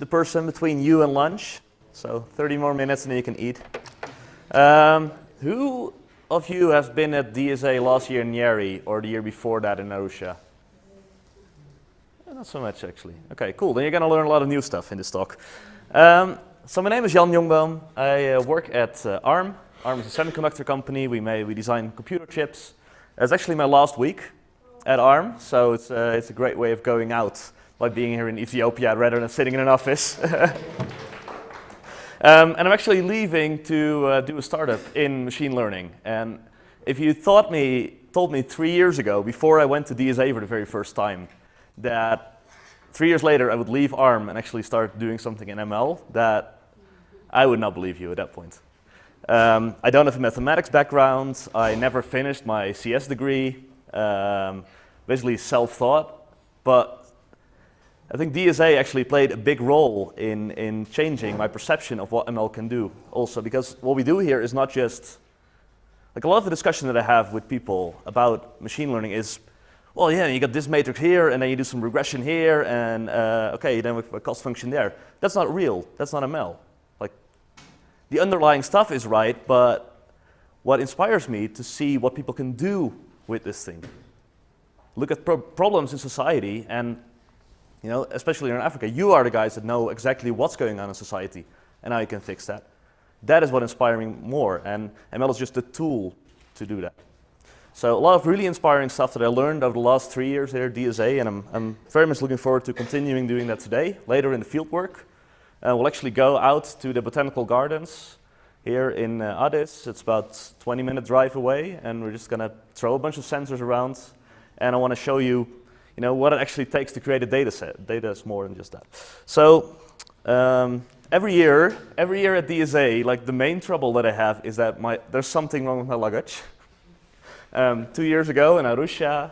the person between you and lunch. So 30 more minutes and then you can eat. Who of you has been at DSA last year in Nyeri or the year before that in Arusha? Not so much actually. Okay, cool. Then you're going to learn a lot of new stuff in this talk. So my name is Jongboom. I work at ARM. ARM is a semiconductor company. We design computer chips. It's actually my last week at ARM, so it's a great way of going out by being here in Ethiopia rather than sitting in an office. And I'm actually leaving to do a startup in machine learning. And if you told me 3 years ago, before I went to DSA for the very first time, that 3 years later I would leave ARM and actually start doing something in ML, that I would not believe you at that point. I don't have a mathematics background. I never finished my CS degree. Basically self-taught, but I think DSA actually played a big role in changing my perception of what ML can do also, because what we do here is not just, like a lot of the discussion that I have with people about machine learning is, well, yeah, you got this matrix here, and then you do some regression here, and okay, then with a cost function there. That's not real, that's not ML. Like, the underlying stuff is right, but what inspires me to see what people can do with this thing. Look at problems in society, and you know, especially in Africa, you are the guys that know exactly what's going on in society and how you can fix that. That is what inspires me more, and ML is just a tool to do that. So a lot of really inspiring stuff that I learned over the last 3 years here at DSA, and I'm very much looking forward to continuing doing that today, later in the field work. We'll actually go out to the botanical gardens here in Addis. It's about a 20-minute drive away, and we're just going to throw a bunch of sensors around, and I want to show you what it actually takes to create a data set. Data is more than just that. So every year at DSA, like the main trouble that I have is that there's something wrong with my luggage. 2 years ago in Arusha,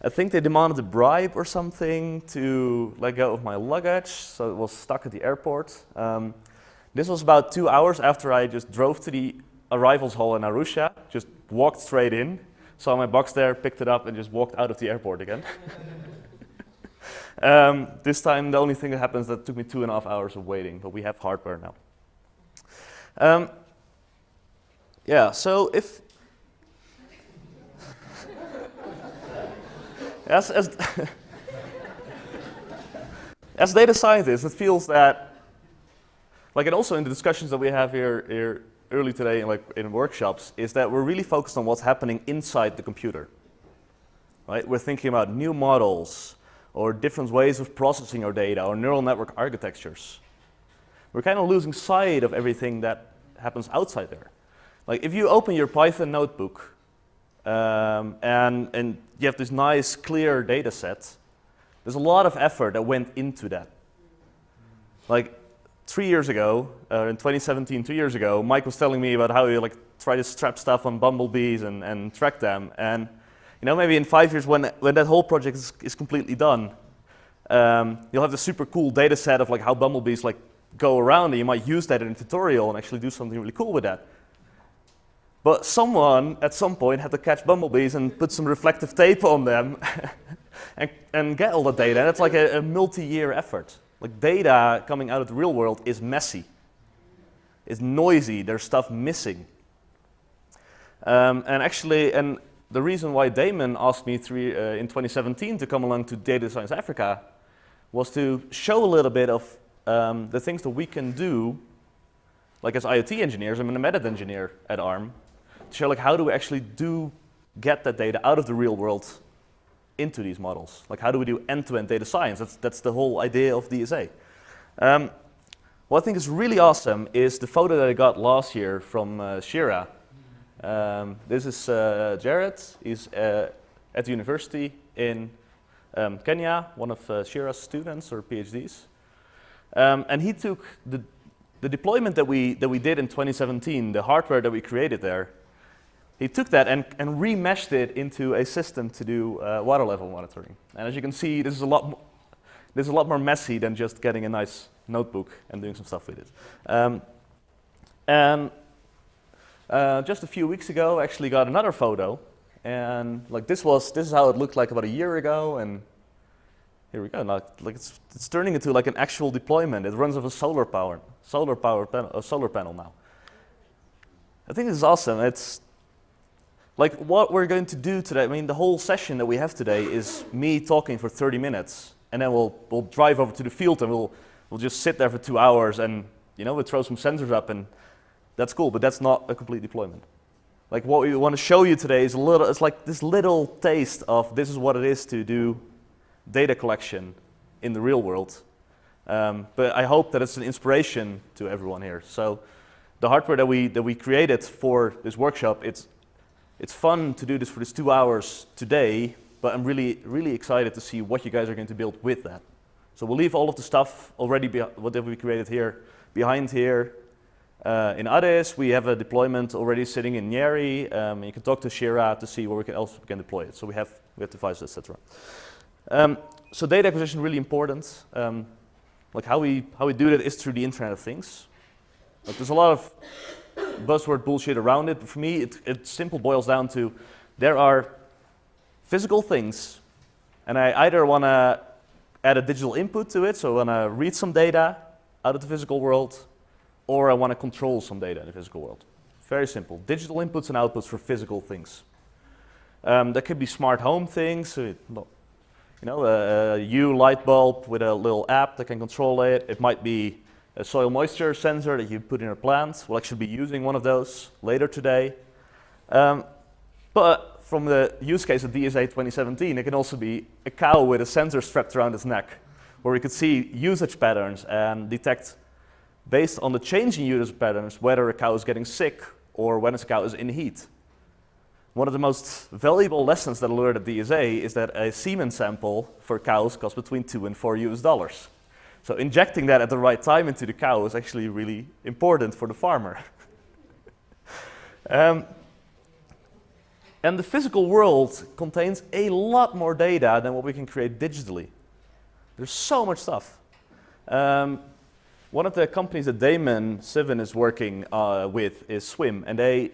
I think they demanded a bribe or something to let go of my luggage, so it was stuck at the airport. This was about 2 hours after I just drove to the arrivals hall in Arusha, just walked straight in, saw my box there, picked it up, and just walked out of the airport again. This time, the only thing that happens is that it took me 2.5 hours of waiting, but we have hardware now. Yeah, so if... as data scientists, it feels that, like, and also in the discussions that we have here early today, like in workshops, is that we're really focused on what's happening inside the computer. Right? We're thinking about new models, or different ways of processing our data, or neural network architectures. We're kind of losing sight of everything that happens outside there. Like if you open your Python notebook, and you have this nice, clear data set, there's a lot of effort that went into that. Like 3 years ago, in 2017, 2 years ago, Mike was telling me about how you try to strap stuff on bumblebees and track them. And maybe in 5 years, when that whole project is completely done, you'll have this super cool data set of how bumblebees go around, and you might use that in a tutorial and actually do something really cool with that. But someone at some point had to catch bumblebees and put some reflective tape on them and get all the data. And it's like a multi-year effort. Like data coming out of the real world is messy. It's noisy. There's stuff missing. And the reason why Damon asked me in 2017 to come along to Data Science Africa was to show a little bit of the things that we can do, like as IoT engineers. I'm an embedded engineer at ARM. To show how do we actually get that data out of the real world into these models? Like how do we do end-to-end data science? That's the whole idea of DSA. What I think is really awesome is the photo that I got last year from Ciira. This is Jared. He's at the university in Kenya, one of Ciira's students or PhDs. And he took the deployment that we did in 2017, the hardware that we created there. He took that and remeshed it into a system to do water level monitoring. And as you can see, this is a lot more messy than just getting a nice notebook and doing some stuff with it. Just a few weeks ago, I actually got another photo, and this is how it looked like about a year ago. And here we go. Now, like it's turning into like an actual deployment. It runs off a solar panel now. I think this is awesome. It's like what we're going to do today. I mean, the whole session that we have today is me talking for 30 minutes, and then we'll drive over to the field and we'll just sit there for 2 hours, and we'll throw some sensors up, and that's cool. But that's not a complete deployment. Like what we want to show you today is it's like this little taste of this is what it is to do data collection in the real world. But I hope that it's an inspiration to everyone here. So the hardware that we created for this workshop, it's fun to do this for these 2 hours today, but I'm really excited to see what you guys are going to build with that. So we'll leave all of the stuff already, what we created here, behind here. In Addis, we have a deployment already sitting in Nyeri. You can talk to Ciira to see where else we can deploy it. So we have devices, etc. So data acquisition really important. Like how we do that is through the Internet of Things. Like there's a lot of buzzword bullshit around it, but for me it simple boils down to there are physical things, and I either want to add a digital input to it, so I want to read some data out of the physical world, or I want to control some data in the physical world. Very simple. Digital inputs and outputs for physical things. That could be smart home things. A U light bulb with a little app that can control it. It might be a soil moisture sensor that you put in a plant. We'll actually be using one of those later today. But from the use case of DSA 2017, it can also be a cow with a sensor strapped around its neck, where we could see usage patterns and detect, based on the change in usage patterns, whether a cow is getting sick or when a cow is in heat. One of the most valuable lessons that I learned at DSA is that a semen sample for cows costs between $2 and $4. So injecting that at the right time into the cow is actually really important for the farmer. And the physical world contains a lot more data than what we can create digitally. There's so much stuff. One of the companies that Damon, Civin, is working with is Swim, and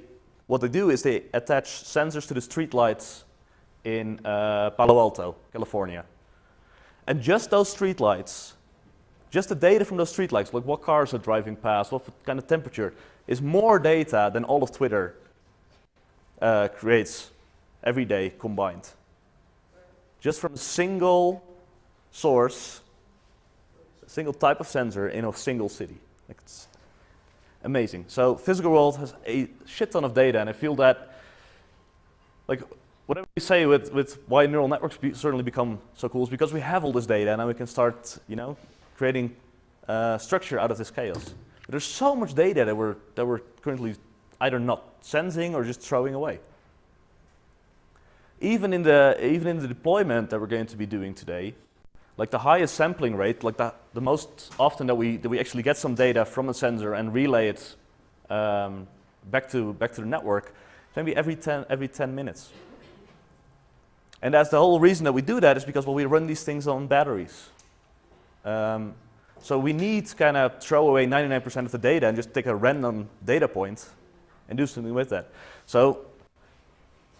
what they do is they attach sensors to the streetlights in Palo Alto, California. And just those streetlights, just the data from those streetlights, like what cars are driving past, what kind of temperature, is more data than all of Twitter creates every day combined. Just from a single source, a single type of sensor in a single city. Like it's amazing. So physical world has a shit ton of data, and I feel that, like, whatever we say with why neural networks certainly become so cool is because we have all this data, and now we can start, creating structure out of this chaos. But there's so much data that we're currently either not sensing or just throwing away. Even in the deployment that we're going to be doing today, like the highest sampling rate, like the most often that we actually get some data from a sensor and relay it back to the network, can be every 10 minutes. And that's the whole reason that we do that is because we run these things on batteries. So we need to kind of throw away 99% of the data and just take a random data point and do something with that. So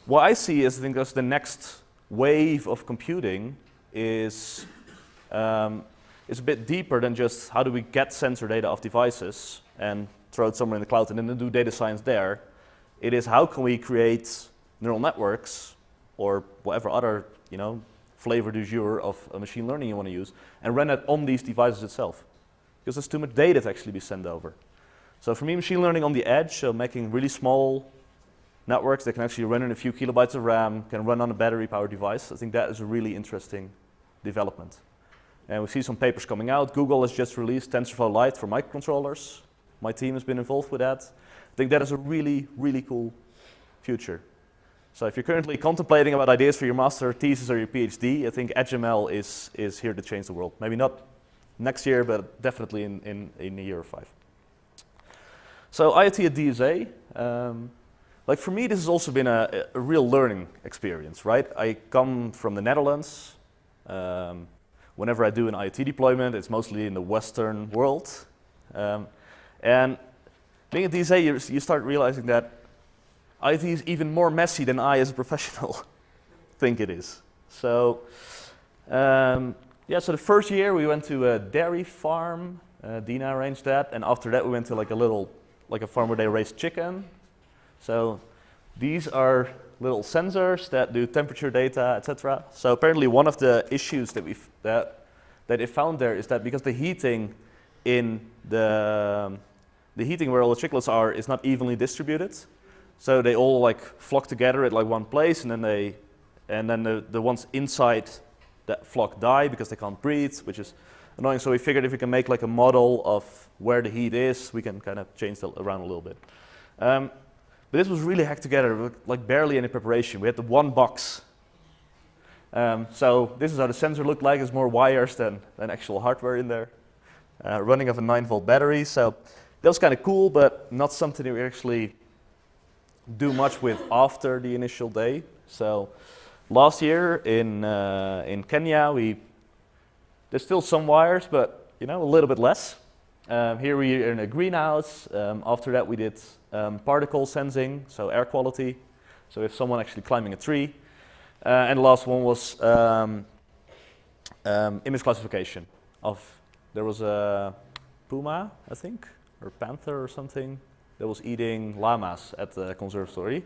what I see is, I think that's the next wave of computing is a bit deeper than just how do we get sensor data off devices and throw it somewhere in the cloud and then do data science there. It is how can we create neural networks or whatever other flavor du jour of machine learning you want to use and run it on these devices itself. Because there's too much data to actually be sent over. So for me, machine learning on the edge, so making really small networks that can actually run in a few kilobytes of RAM, can run on a battery-powered device, I think that is a really interesting development. And we see some papers coming out. Google has just released TensorFlow Lite for microcontrollers. My team has been involved with that. I think that is a really, really cool future. So if you're currently contemplating about ideas for your master thesis or your PhD, I think EdgeML is here to change the world. Maybe not next year, but definitely in a year or 5. So IoT at DSA, like for me, this has also been a real learning experience, right? I come from the Netherlands. Whenever I do an IoT deployment, it's mostly in the Western world. And being at DSA, you start realizing that IoT is even more messy than I, as a professional, think it is. So Yeah, so the first year we went to a dairy farm. Dina arranged that, and after that we went to like a farm where they raised chicken. So these are little sensors that do temperature data, etc. So apparently one of the issues that they found there is that because the heating in the heating where all the chicklets are is not evenly distributed, so they all like flock together at like one place, and then the ones inside that flock die because they can't breathe, which is annoying. So we figured if we can make like a model of where the heat is, we can kind of change that around a little bit. But this was really hacked together, with like barely any preparation. We had the one box. So this is how the sensor looked like. There's more wires than actual hardware in there. Running off a 9-volt battery. So that was kind of cool, but not something that we actually do much with after the initial day. So last year in Kenya, there's still some wires, but a little bit less. Here we are in a greenhouse. After that we did particle sensing, so air quality. So if someone actually climbing a tree. And the last one was image classification. There was a puma, I think, or panther or something, that was eating llamas at the conservatory,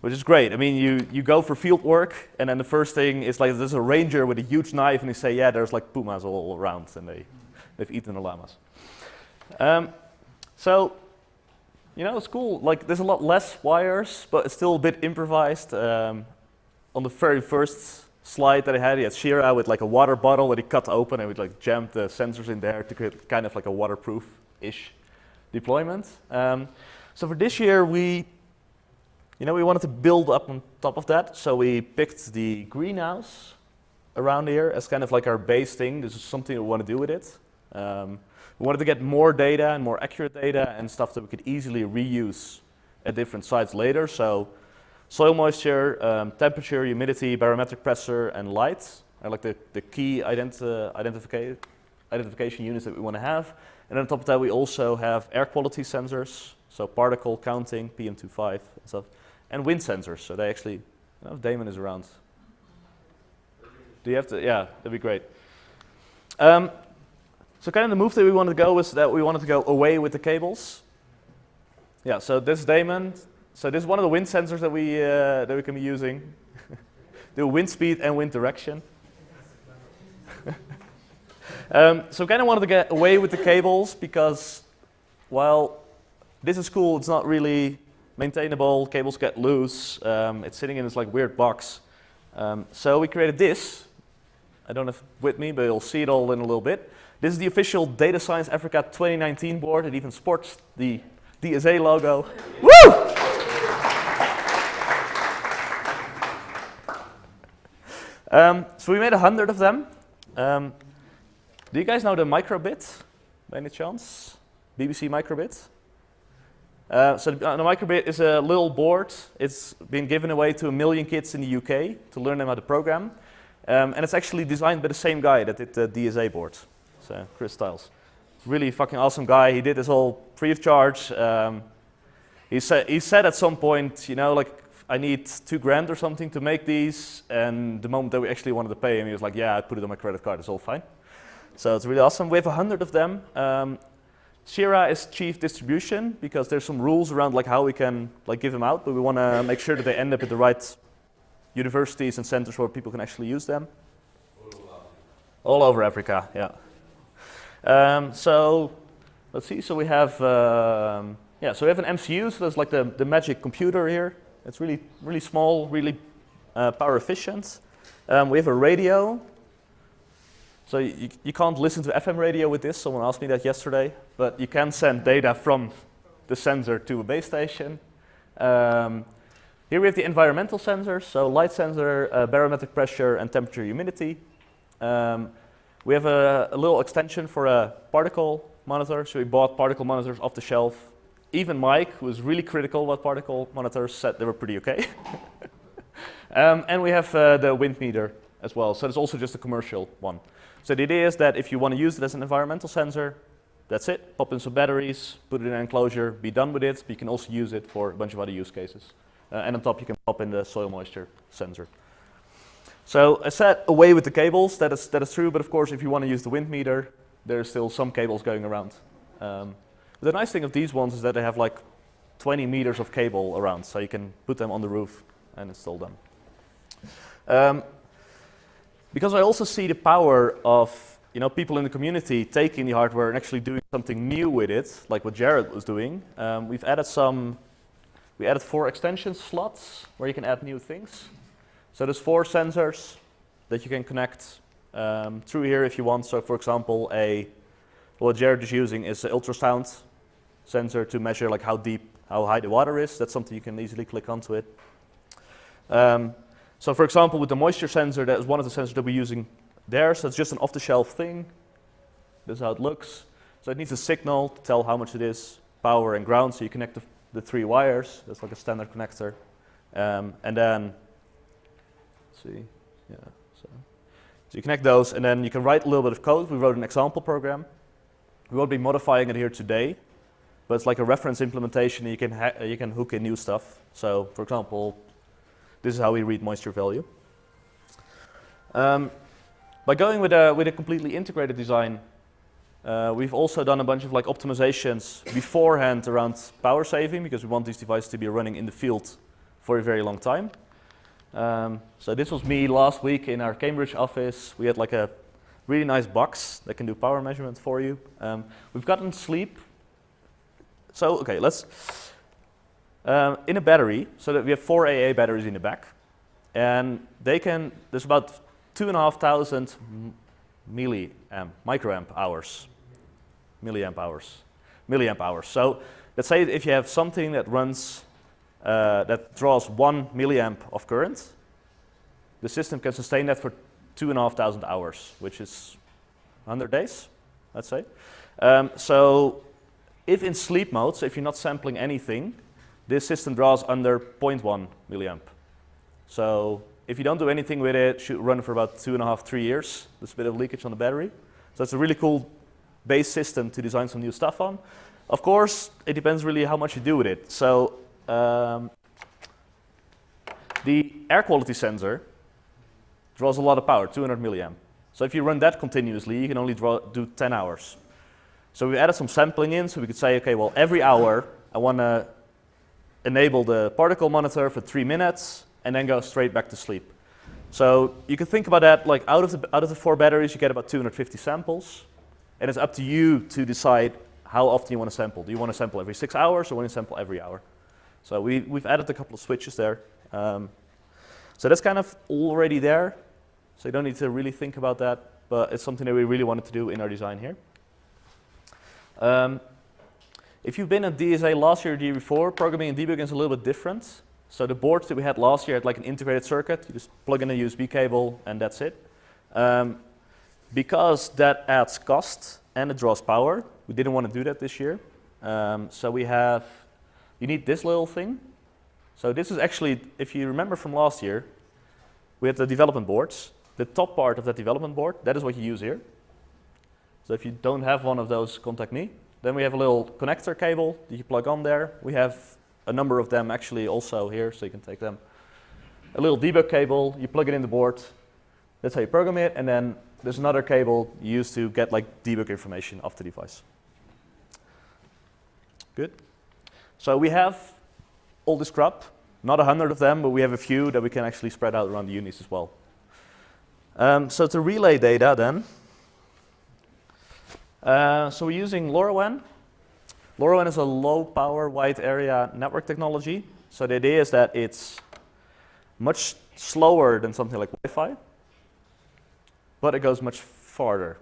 which is great. I mean, you go for field work, and then the first thing is like there's a ranger with a huge knife, and they say, yeah, there's like pumas all around, and they've eaten the llamas. So, it's cool. Like, there's a lot less wires, but it's still a bit improvised. On the very first slide that I had, he had Ciira with like a water bottle that he cut open, and we like jammed the sensors in there to create kind of like a waterproof-ish deployment. So for this year, we wanted to build up on top of that. So we picked the greenhouse around here as kind of like our base thing. This is something we want to do with it. We wanted to get more data and more accurate data and stuff that we could easily reuse at different sites later. So soil moisture, temperature, humidity, barometric pressure, and light are like the key identification units that we want to have. And on top of that, we also have air quality sensors, so particle counting, PM2.5 and stuff, and wind sensors. So they actually, I don't know if Damon is around. Do you have to? Yeah, that'd be great. So kind of the move that we wanted to go was that we wanted to go away with the cables. Yeah, so this is Damon. So this is one of the wind sensors that we can be using. Do wind speed and wind direction. So we kind of wanted to get away with the cables because while this is cool, it's not really maintainable. Cables get loose. It's sitting in this like weird box. So we created this. I don't have it with me, but you'll see it all in a little bit. This is the official Data Science Africa 2019 board. It even sports the DSA logo. Woo! So we made 100 of them. Do you guys know the microbit, by any chance? BBC microbit? So the microbit is a little board. It's been given away to 1 million kids in the UK to learn them how to program. And it's actually designed by the same guy that did the DSA board. So Chris Stiles. Really fucking awesome guy. He did this all free of charge. He said at some point, like, I need $2,000 or something to make these. And the moment that we actually wanted to pay him, he was like, yeah, I put it on my credit card, it's all fine. So it's really awesome. We have 100 of them. Ciira is chief distribution because there's some rules around like how we can like give them out, but we want to make sure that they end up at the right universities and centers where people can actually use them. All over Africa, yeah. So let's see. So we have so we have an MCU. So that's like the magic computer here. It's really small, really power efficient. We have a radio. So you can't listen to FM radio with this. Someone asked me that yesterday, but you can send data from the sensor to a base station. Here we have the environmental sensors, so light sensor, barometric pressure, and temperature, humidity. We have a little extension for a particle monitor, so we bought particle monitors off the shelf. Even Mike, who was really critical about particle monitors, said they were pretty okay. And we have the wind meter as well, so it's also just a commercial one. So the idea is that if you want to use it as an environmental sensor, that's it. Pop in some batteries, put it in an enclosure, be done with it. But you can also use it for a bunch of other use cases. And on top you can pop in the soil moisture sensor. So I said away with the cables, that is true, but of course if you want to use the wind meter, there's still some cables going around. The nice thing of these ones is that they have like 20 meters of cable around, so you can put them on the roof and install them. Because I also see the power of people in the community taking the hardware and actually doing something new with it, like what Jared was doing. We added 4 extension slots where you can add new things. So there's 4 sensors that you can connect through here if you want. So for example, what Jared is using is an ultrasound sensor to measure like how high the water is. That's something you can easily click onto it. So for example, with the moisture sensor, that is one of the sensors that we're using there. So it's just an off-the-shelf thing. This is how it looks. So it needs a signal to tell how much it is, power and ground. So you connect the 3 wires. That's like a standard connector. And then, let's see, yeah. So you connect those, and then you can write a little bit of code. We wrote an example program. We won't be modifying it here today, but it's like a reference implementation. And you can hook in new stuff. So for example, this is how we read moisture value. By going with a completely integrated design, we've also done a bunch of like optimizations beforehand around power saving, because we want these devices to be running in the field for a very long time. So this was me last week in our Cambridge office. We had like a really nice box that can do power measurement for you. We've gotten sleep. So okay, let's in a battery, so that we have 4 AA batteries in the back, and there's about 2,500 milliamp hours. So let's say if you have something that runs, that draws 1 milliamp of current, the system can sustain that for 2,500 hours, which is 100 days, let's say. So if in sleep mode, so if you're not sampling anything, this system draws under 0.1 milliamp. So if you don't do anything with it, it should run for about 2.5, 3 years. There's a bit of leakage on the battery. So it's a really cool base system to design some new stuff on. Of course, it depends really how much you do with it. So the air quality sensor draws a lot of power, 200 milliamp. So if you run that continuously, you can only do 10 hours. So we added some sampling in, so we could say, okay, well, every hour I want to enable the particle monitor for 3 minutes, and then go straight back to sleep. So you can think about that, like out of the 4 batteries, you get about 250 samples, and it's up to you to decide how often you want to sample. Do you want to sample every 6 hours, or want to sample every hour? So we've added a couple of switches there. So that's kind of already there, so you don't need to really think about that, but it's something that we really wanted to do in our design here. If you've been at DSA last year or the year before, programming and debugging is a little bit different. So the boards that we had last year had like an integrated circuit. You just plug in a USB cable and that's it. Because that adds cost and it draws power, we didn't want to do that this year. So you need this little thing. So this is actually, if you remember from last year, we had the development boards. The top part of that development board, that is what you use here. So if you don't have one of those, contact me. Then we have a little connector cable that you plug on there. We have a number of them actually also here, so you can take them. A little debug cable, you plug it in the board. That's how you program it. And then there's another cable you use to get like debug information off the device. Good. So we have all this crap, not 100 of them, but we have a few that we can actually spread out around the units as well. So to relay data then, so we're using LoRaWAN. LoRaWAN is a low power wide area network technology. So the idea is that it's much slower than something like Wi-Fi, but it goes much farther.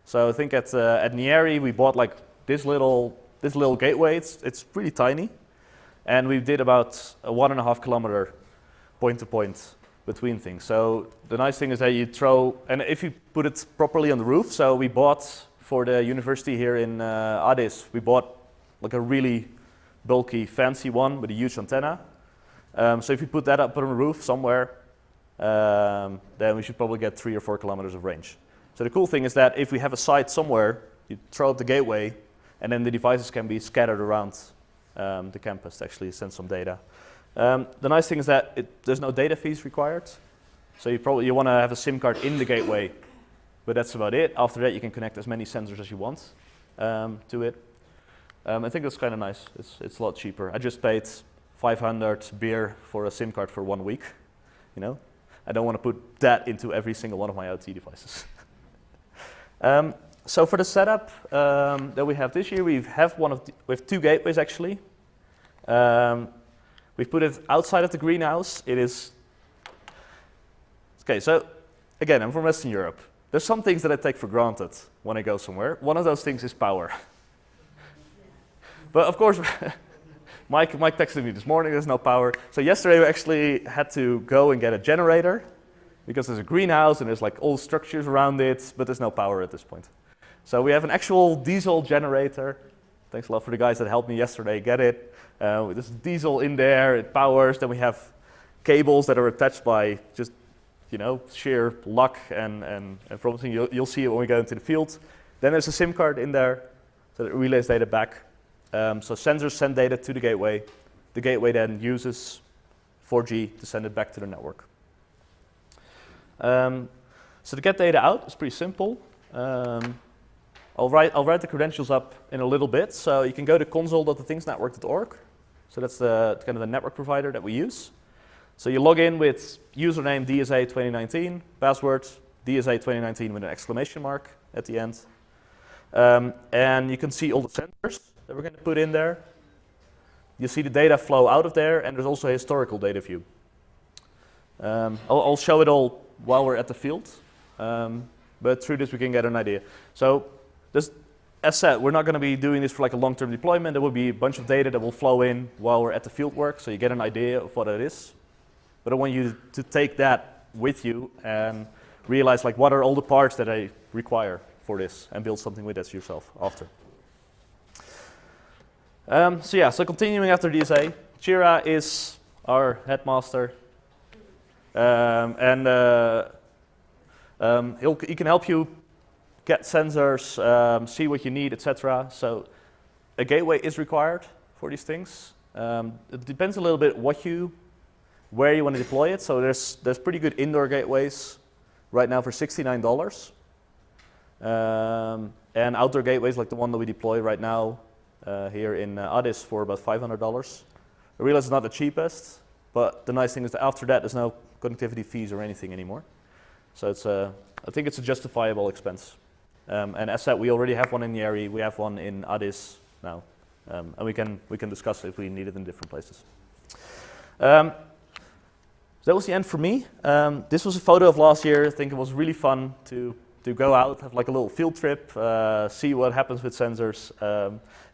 So I think at Nieri we bought like this little gateway. It's pretty tiny, and we did about a 1.5 kilometer point to point between things. So the nice thing is that you throw, and if you put it properly on the roof, so we bought for the university here in Addis, we bought like a really bulky, fancy one with a huge antenna. So if you put that up on the roof somewhere, then we should probably get 3 or 4 kilometers of range. So the cool thing is that if we have a site somewhere, you throw up the gateway, and then the devices can be scattered around the campus to actually send some data. The nice thing is that there's no data fees required. So you want to have a SIM card in the gateway, but that's about it. After that, you can connect as many sensors as you want to it. I think that's kind of nice. It's a lot cheaper. I just paid 500 beer for a SIM card for 1 week. You know, I don't want to put that into every single one of my IoT devices. So for the setup that we have this year, we have two gateways actually. We've put it outside of the greenhouse. It is okay. So again, I'm from Western Europe. There's some things that I take for granted when I go somewhere. One of those things is power. But of course, Mike texted me this morning, there's no power. So yesterday we actually had to go and get a generator because there's a greenhouse and there's like all structures around it, but there's no power at this point. So we have an actual diesel generator. Thanks a lot for the guys that helped me yesterday get it. There's diesel in there, it powers. Then we have cables that are attached by just, you know, sheer luck and promising. You'll see it when we go into the field. Then there's a SIM card in there, so that it relays data back. So sensors send data to the gateway. The gateway then uses 4G to send it back to the network. So to get data out, it's pretty simple. I'll write the credentials up in a little bit. So you can go to console.thethingsnetwork.org. So that's the kind of the network provider that we use. So you log in with username DSA 2019, password DSA 2019 with an exclamation mark at the end. And you can see all the sensors that we're going to put in there. You see the data flow out of there, and there's also a historical data view. I'll show it all while we're at the field, but through this we can get an idea. So, as said, we're not going to be doing this for like a long-term deployment. There will be a bunch of data that will flow in while we're at the field work, so you get an idea of what it is. But I want you to take that with you and realize like what are all the parts that I require for this, and build something with this yourself after. So continuing after DSA, Ciira is our headmaster, he can help you get sensors, see what you need, etc. So a gateway is required for these things. It depends a little bit where you want to deploy it. So there's pretty good indoor gateways right now for $69, and outdoor gateways like the one that we deploy right now here in Addis for about $500. I realize it's not the cheapest, but the nice thing is that after that there's no connectivity fees or anything anymore. So I think it's a justifiable expense. And as said, we already have one in Yeri, we have one in Addis now, and we can discuss if we need it in different places. So that was the end for me. This was a photo of last year. I think it was really fun to go out, have like a little field trip, see what happens with sensors.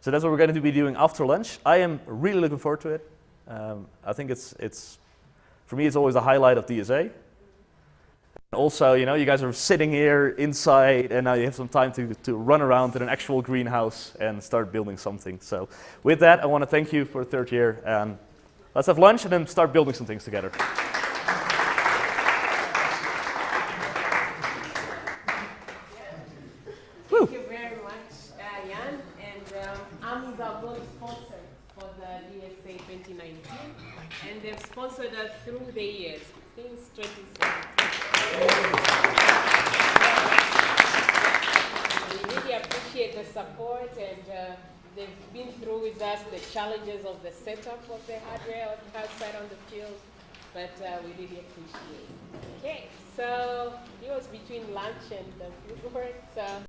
So that's what we're going to be doing after lunch. I am really looking forward to it. I think it's for me, it's always the highlight of DSA. Also, you know, you guys are sitting here inside, and now you have some time to run around in an actual greenhouse and start building something. So with that, I want to thank you for the third year, and let's have lunch and then start building some things together. Thank you very much, Jan. And I'm Jongboom sponsor for the DSA 2019, and they've sponsored us through the years since 2017. We really appreciate the support, and they've been through with us the challenges of the setup of the hardware outside on the field, but we really appreciate it. Okay, so it was between lunch and the field work. So